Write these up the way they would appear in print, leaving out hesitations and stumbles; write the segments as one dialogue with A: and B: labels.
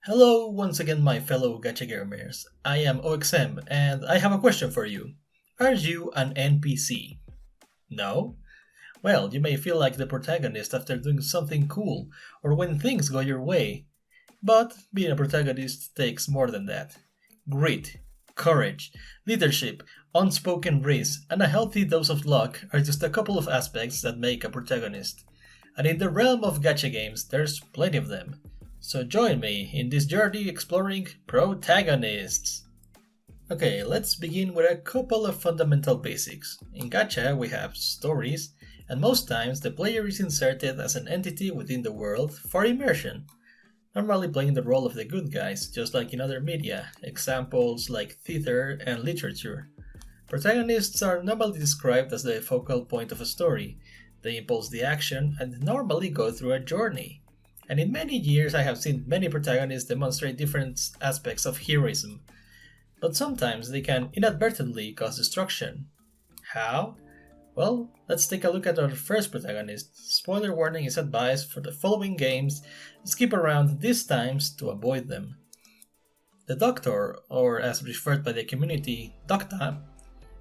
A: Hello once again, my fellow Gacha gamers. I am OXM, and I have a question for you. Are you an NPC? No? Well, you may feel like the protagonist after doing something cool, or when things go your way. But being a protagonist takes more than that. Grit, courage, leadership, unspoken risk, and a healthy dose of luck are just a couple of aspects that make a protagonist. And in the realm of gacha games, there's plenty of them. So join me in this journey exploring protagonists. Okay, let's begin with a couple of fundamental basics. In gacha, we have stories, and most times the player is inserted as an entity within the world for immersion, normally playing the role of the good guys, just like in other media, examples like theater and literature. Protagonists are normally described as the focal point of a story. They impulse the action and normally go through a journey. And in many years, I have seen many protagonists demonstrate different aspects of heroism, but sometimes they can inadvertently cause destruction. How? Well, let's take a look at our first protagonist. Spoiler warning is advised for the following games. Skip around these times to avoid them. The Doctor, or as referred by the community, Docta,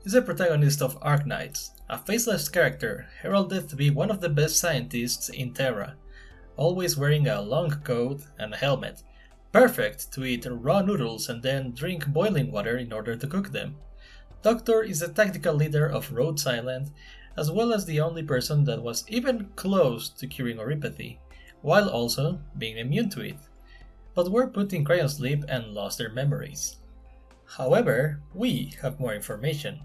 A: is a protagonist of Arknights, a faceless character heralded to be one of the best scientists in Terra, always wearing a long coat and a helmet, perfect to eat raw noodles and then drink boiling water in order to cook them. Doctor is the tactical leader of Rhodes Island, as well as the only person that was even close to curing oropathy, while also being immune to it, but were put in cryosleep and lost their memories. However, we have more information.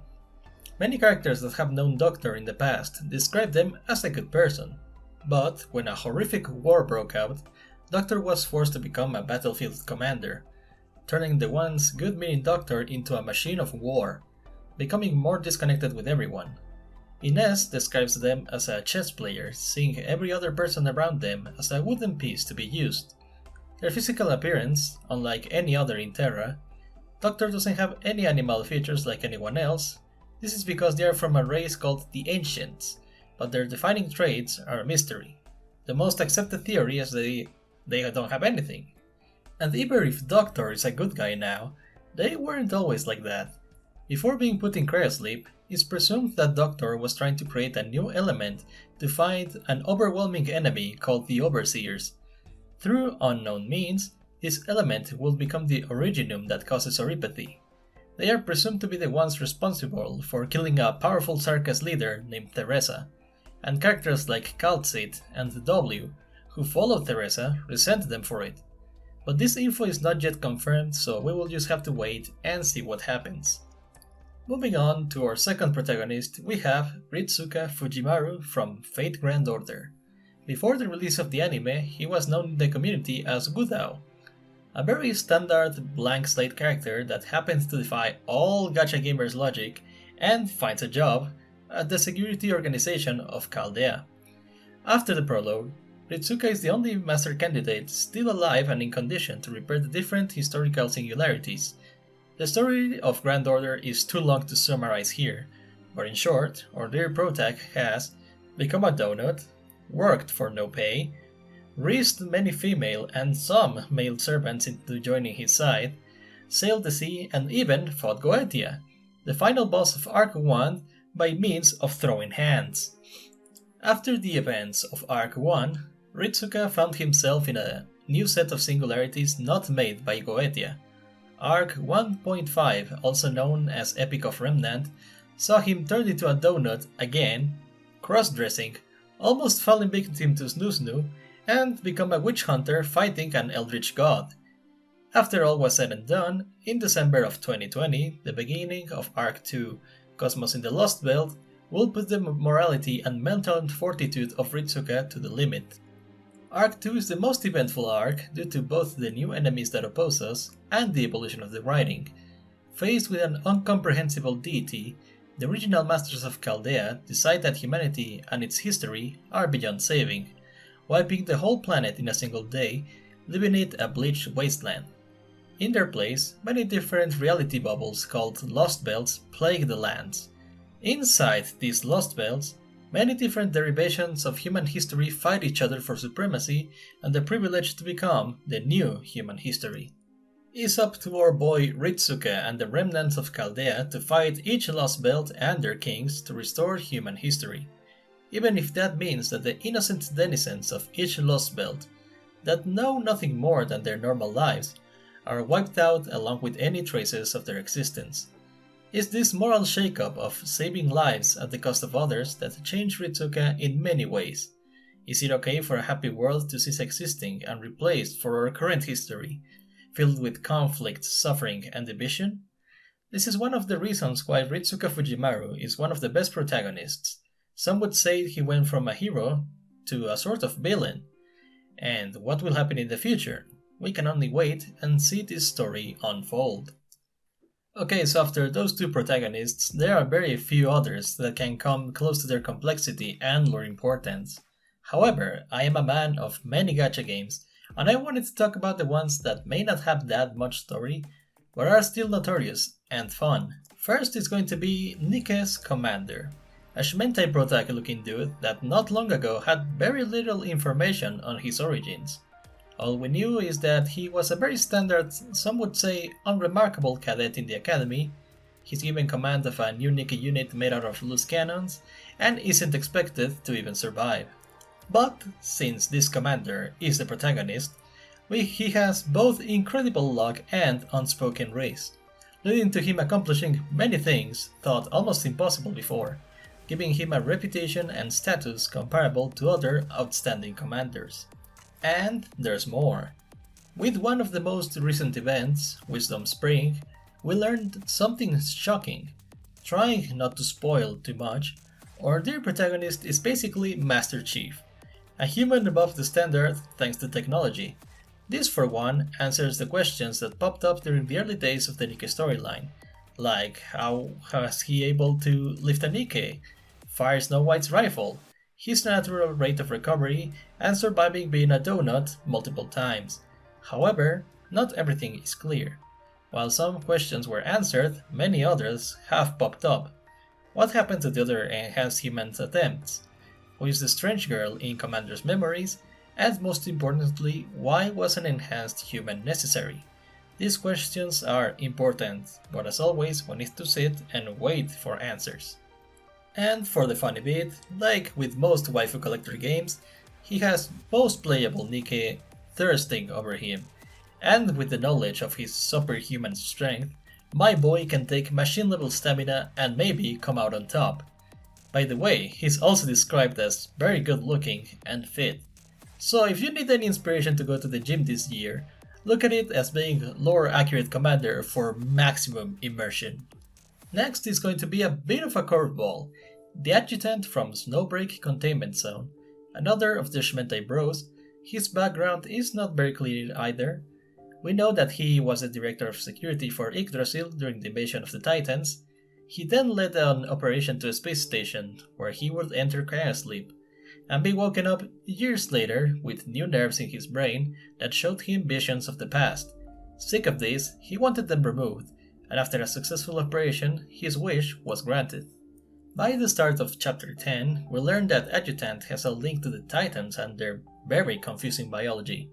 A: Many characters that have known Doctor in the past describe them as a good person, but when a horrific war broke out, Doctor was forced to become a battlefield commander, turning the once good-meaning Doctor into a machine of war, becoming more disconnected with everyone. Ines describes them as a chess player, seeing every other person around them as a wooden piece to be used. Their physical appearance, unlike any other in Terra, Doctor doesn't have any animal features like anyone else. This is because they are from a race called the Ancients, but their defining traits are a mystery. The most accepted theory is they don't have anything. And even if Doctor is a good guy now, they weren't always like that. Before being put in cryosleep, it's presumed that Doctor was trying to create a new element to fight an overwhelming enemy called the Overseers. Through unknown means, this element will become the originum that causes oropathy. They are presumed to be the ones responsible for killing a powerful Sarkaz leader named Teresa, and characters like Calcit and W, who follow Teresa, resent them for it. But this info is not yet confirmed, so we will just have to wait and see what happens. Moving on to our second protagonist, we have Ritsuka Fujimaru from Fate Grand Order. Before the release of the anime, he was known in the community as Gudao, a very standard blank slate character that happens to defy all gacha gamers' logic and finds a job at the security organization of Chaldea. After the prologue, Ritsuka is the only master candidate still alive and in condition to repair the different historical singularities. The story of Grand Order is too long to summarize here, but in short, our dear Protag has become a donut, worked for no pay, raised many female and some male servants into joining his side, sailed the sea, and even fought Goetia, the final boss of Arc 1, by means of throwing hands. After the events of Arc 1, Ritsuka found himself in a new set of singularities not made by Goetia. Arc 1.5, also known as Epic of Remnant, saw him turn into a donut again, cross-dressing, almost falling victim to Snoo Snoo, and become a witch hunter fighting an eldritch god. After all was said and done, in December of 2020, the beginning of Arc 2, Cosmos in the Lost Belt, will put the morality and mental fortitude of Ritsuka to the limit. Arc 2 is the most eventful arc due to both the new enemies that oppose us and the evolution of the writing. Faced with an incomprehensible deity, the original masters of Chaldea decide that humanity and its history are beyond saving, wiping the whole planet in a single day, leaving it a bleached wasteland. In their place, many different reality bubbles called Lost Belts plague the lands. Inside these Lost Belts, Many different derivations of human history fight each other for supremacy and the privilege to become the new human history. It's up to our boy Ritsuka and the remnants of Chaldea to fight each lost belt and their kings to restore human history, even if that means that the innocent denizens of each lost belt, that know nothing more than their normal lives, are wiped out along with any traces of their existence. It's this moral shakeup of saving lives at the cost of others that changed Ritsuka in many ways. Is it okay for a happy world to cease existing and replaced for our current history, filled with conflict, suffering, and division? This is one of the reasons why Ritsuka Fujimaru is one of the best protagonists. Some would say he went from a hero to a sort of villain. And what will happen in the future? We can only wait and see this story unfold. Okay, so after those two protagonists, there are very few others that can come close to their complexity and lore importance. However, I am a man of many gacha games, and I wanted to talk about the ones that may not have that much story, but are still notorious and fun. First is going to be NIKKE's Commander, a Shimentai protag looking dude that not long ago had very little information on his origins. All we knew is that he was a very standard, some would say unremarkable cadet in the academy. He's given command of a new NIKKE unit made out of loose cannons, and isn't expected to even survive. But since this commander is the protagonist, he has both incredible luck and unspoken race, leading to him accomplishing many things thought almost impossible before, giving him a reputation and status comparable to other outstanding commanders. And there's more. With one of the most recent events, Wisdom Spring, we learned something shocking. Trying not to spoil too much, our dear protagonist is basically Master Chief, a human above the standard thanks to technology. This, for one, answers the questions that popped up during the early days of the NIKKE storyline, like how was he able to lift a NIKKE, fire Snow White's rifle, his natural rate of recovery, and surviving being a donut multiple times. However, not everything is clear. While some questions were answered, many others have popped up. What happened to the other enhanced humans' attempts? Who is the strange girl in Commander's memories? And most importantly, why was an enhanced human necessary? These questions are important, but as always, one needs to sit and wait for answers. And for the funny bit, like with most waifu collector games, he has most playable NIKKE thirsting over him, and with the knowledge of his superhuman strength, my boy can take machine level stamina and maybe come out on top. By the way, he's also described as very good looking and fit. So if you need any inspiration to go to the gym this year, look at it as being lore accurate commander for maximum immersion. Next is going to be a bit of a curveball, the adjutant from Snowbreak Containment Zone, another of the Shimentai bros. His background is not very clear either. We know that he was the director of security for Yggdrasil during the invasion of the Titans. He then led an operation to a space station where he would enter cryosleep and be woken up years later with new nerves in his brain that showed him visions of the past. Sick of this, he wanted them removed, and after a successful operation, his wish was granted. By the start of Chapter 10, we learn that Adjutant has a link to the Titans and their very confusing biology,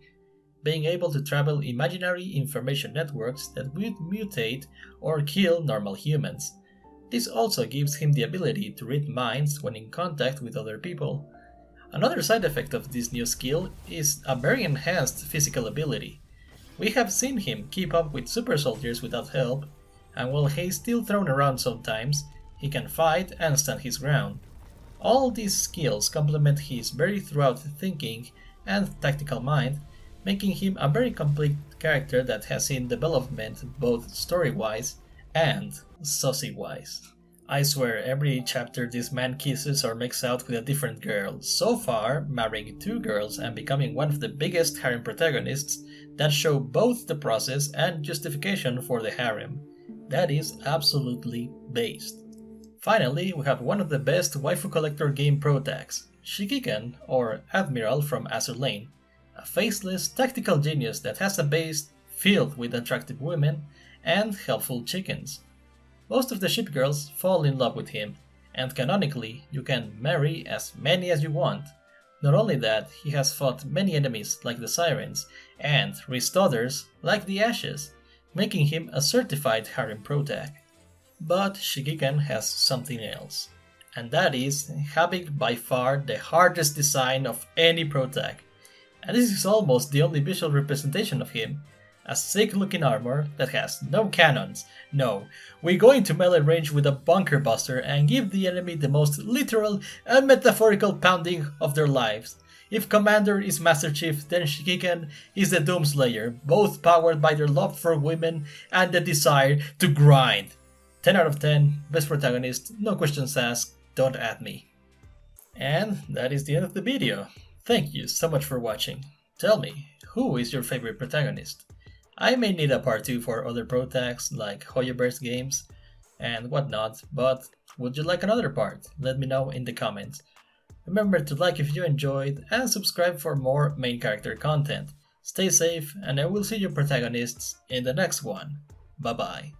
A: being able to travel imaginary information networks that would mutate or kill normal humans. This also gives him the ability to read minds when in contact with other people. Another side effect of this new skill is a very enhanced physical ability. We have seen him keep up with super soldiers without help, and while he's still thrown around sometimes, he can fight and stand his ground. All these skills complement his very thorough thinking and tactical mind, making him a very complete character that has seen development both story-wise and saucy-wise. I swear, every chapter this man kisses or makes out with a different girl, so far marrying 2 girls and becoming one of the biggest harem protagonists that show both the process and justification for the harem. That is absolutely based. Finally, we have one of the best waifu collector game protags, Shikikan, or Admiral from Azur Lane, a faceless tactical genius that has a base filled with attractive women and helpful chickens. Most of the ship girls fall in love with him, and canonically, you can marry as many as you want. Not only that, he has fought many enemies like the Sirens, and raised others like the Ashes, making him a certified harem protag. But Shikikan has something else, and that is having by far the hardest design of any protag. And this is almost the only visual representation of him. A sick looking armor that has no cannons. No, we go into melee range with a bunker buster and give the enemy the most literal and metaphorical pounding of their lives. If Commander is Master Chief, then Shikikan is the Doomslayer, both powered by their love for women and the desire to grind. 10 out of 10, best protagonist, no questions asked, don't at me. And that is the end of the video. Thank you so much for watching. Tell me, who is your favorite protagonist? I may need a part 2 for other protags like Hoyoverse games and whatnot, but would you like another part? Let me know in the comments. Remember to like if you enjoyed and subscribe for more main character content. Stay safe and I will see your protagonists in the next one. Bye bye.